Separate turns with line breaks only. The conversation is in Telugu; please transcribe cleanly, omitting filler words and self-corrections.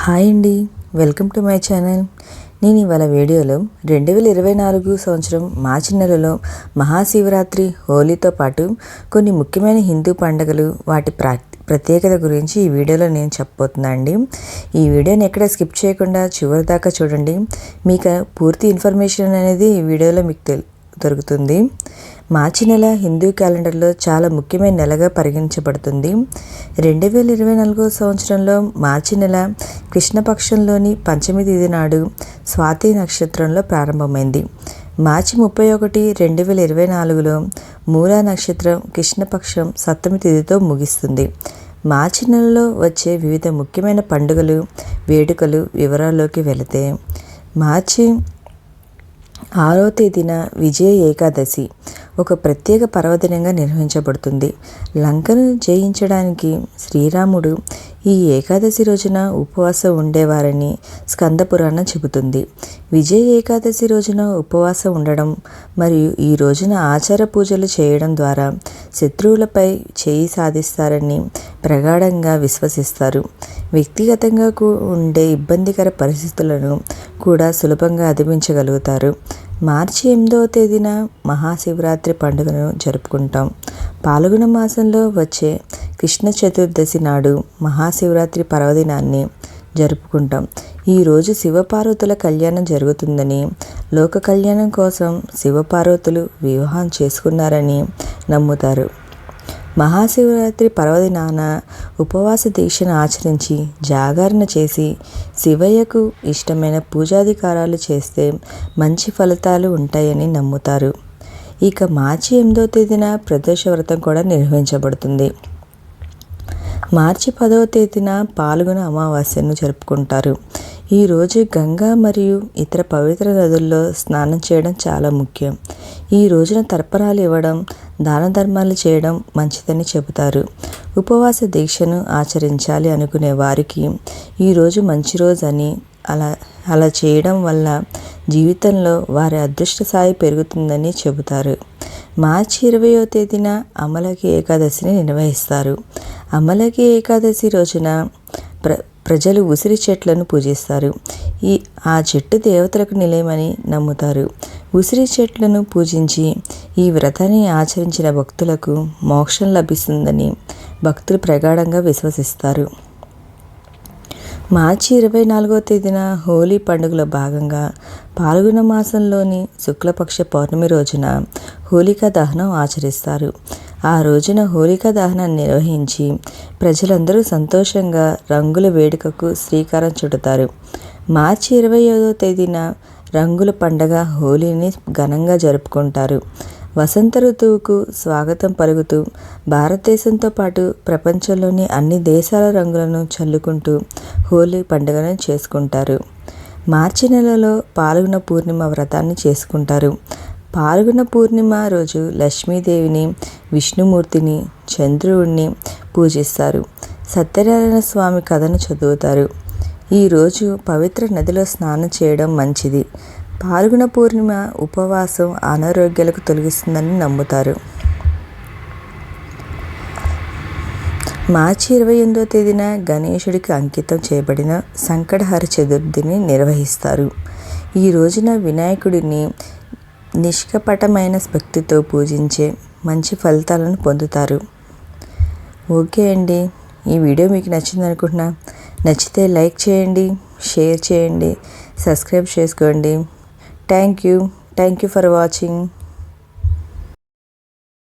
హాయ్ అండి, వెల్కమ్ టు మై ఛానల్. నేను ఇవాళ వీడియోలో 2024 సంవత్సరం మార్చి నెలలో మహాశివరాత్రి, హోలీతో పాటు కొన్ని ముఖ్యమైన హిందూ పండుగలు, వాటి ప్రత్యేకత గురించి ఈ వీడియోలో నేను చెప్పబోతున్నా అండి. ఈ వీడియోని ఎక్కడ స్కిప్ చేయకుండా చివరి దాకా చూడండి. మీకు పూర్తి ఇన్ఫర్మేషన్ అనేది ఈ వీడియోలో మీకు దొరుకుతుంది. మార్చి నెల హిందూ క్యాలెండర్లో చాలా ముఖ్యమైన నెలగా పరిగణించబడుతుంది. 2024 సంవత్సరంలో మార్చి నెల కృష్ణపక్షంలోని పంచమి తిథి నాడు స్వాతి నక్షత్రంలో ప్రారంభమైంది. మార్చి 31, 2024లో మూలా నక్షత్రం కృష్ణపక్షం సప్తమి తిథితో ముగిస్తుంది. మార్చి నెలలో వచ్చే వివిధ ముఖ్యమైన పండుగలు, వేడుకలు వివరాల్లోకి వెళితే, మార్చి 6వ తేదీన విజయ ఏకాదశి ఒక ప్రత్యేక పర్వదినంగా నిర్వహించబడుతుంది. లంకను జయించడానికి శ్రీరాముడు ఈ ఏకాదశి రోజున ఉపవాసం ఉండేవారని స్కంద పురాణం చెబుతుంది. విజయ ఏకాదశి రోజున ఉపవాసం ఉండడం మరియు ఈ రోజున ఆచార పూజలు చేయడం ద్వారా శత్రువులపై చేయి సాధిస్తారని ప్రగాఢంగా విశ్వసిస్తారు. వ్యక్తిగతంగా ఉండే ఇబ్బందికర పరిస్థితులను కూడా సులభంగా అధిగమించగలుగుతారు. మార్చి 8వ తేదీన మహాశివరాత్రి పండుగను జరుపుకుంటాం. పాల్గొన మాసంలో వచ్చే కృష్ణ చతుర్దశి నాడు మహాశివరాత్రి పర్వదినాన్ని జరుపుకుంటాం. ఈరోజు శివపార్వతుల కళ్యాణం జరుగుతుందని, లోక కళ్యాణం కోసం శివపార్వతులు వివాహం చేసుకున్నారని నమ్ముతారు. మహాశివరాత్రి పర్వదినాన ఉపవాస దీక్షను ఆచరించి జాగరణ చేసి శివయ్యకు ఇష్టమైన పూజాధికారాలు చేస్తే మంచి ఫలితాలు ఉంటాయని నమ్ముతారు. ఇక మార్చి 8వ తేదీన ప్రదోష వ్రతం కూడా నిర్వహించబడుతుంది. మార్చి 10వ తేదీన పాల్గొన అమావాస్యను జరుపుకుంటారు. ఈరోజు గంగా మరియు ఇతర పవిత్ర నదుల్లో స్నానం చేయడం చాలా ముఖ్యం. ఈ రోజున తర్పణాలు ఇవ్వడం, దాన ధర్మాలు చేయడం మంచిదని చెబుతారు. ఉపవాస దీక్షను ఆచరించాలి అనుకునే వారికి ఈరోజు మంచి రోజు అని, అలా చేయడం వల్ల జీవితంలో వారి అదృష్ట స్థాయి పెరుగుతుందని చెబుతారు. మార్చి 20వ తేదీన అమలకి ఏకాదశిని నిర్వహిస్తారు. అమలకి ఏకాదశి రోజున ప్రజలు ఉసిరి చెట్లను పూజిస్తారు. ఆ చెట్టు దేవతలకు నిలయమని నమ్ముతారు. ఉసిరి చెట్లను పూజించి ఈ వ్రతాన్ని ఆచరించిన భక్తులకు మోక్షం లభిస్తుందని భక్తులు ప్రగాఢంగా విశ్వసిస్తారు. మార్చి 24వ తేదీన హోలీ పండుగలో భాగంగా పాల్గొన మాసంలోని శుక్లపక్ష పౌర్ణమి రోజున హోలికా దహనం ఆచరిస్తారు. ఆ రోజున హోలికా దహనాన్ని నిర్వహించి ప్రజలందరూ సంతోషంగా రంగుల వేడుకకు శ్రీకారం చుడతారు. మార్చి 25వ తేదీన రంగుల పండగ హోలీని ఘనంగా జరుపుకుంటారు. వసంత ఋతువుకు స్వాగతం పలుకుతూ భారతదేశంతో పాటు ప్రపంచంలోని అన్ని దేశాల రంగులను చల్లుకుంటూ హోలీ పండుగను చేసుకుంటారు. మార్చి నెలలో పాల్గొన పూర్ణిమ వ్రతాన్ని చేసుకుంటారు. పాల్గొన పూర్ణిమ రోజు లక్ష్మీదేవిని, విష్ణుమూర్తిని, చంద్రుడిని పూజిస్తారు. సత్యనారాయణ స్వామి కథను చదువుతారు. ఈరోజు పవిత్ర నదిలో స్నానం చేయడం మంచిది. పాల్గొన పూర్ణిమ ఉపవాసం అనారోగ్యాలకు తొలగిస్తుందని నమ్ముతారు. మార్చి 28వ తేదీన గణేశుడికి అంకితం చేయబడిన సంకటహర చతుర్థిని నిర్వహిస్తారు. ఈ రోజున వినాయకుడిని నిష్కపటమైన భక్తితో పూజించే మంచి ఫలితాలను పొందుతారు. ఓకే అండి, ఈ వీడియో మీకు నచ్చింది అనుకుంటున్నా. నచ్చితే లైక్ చేయండి, షేర్ చేయండి, సబ్స్క్రైబ్ చేసుకోండి. Thank you for watching.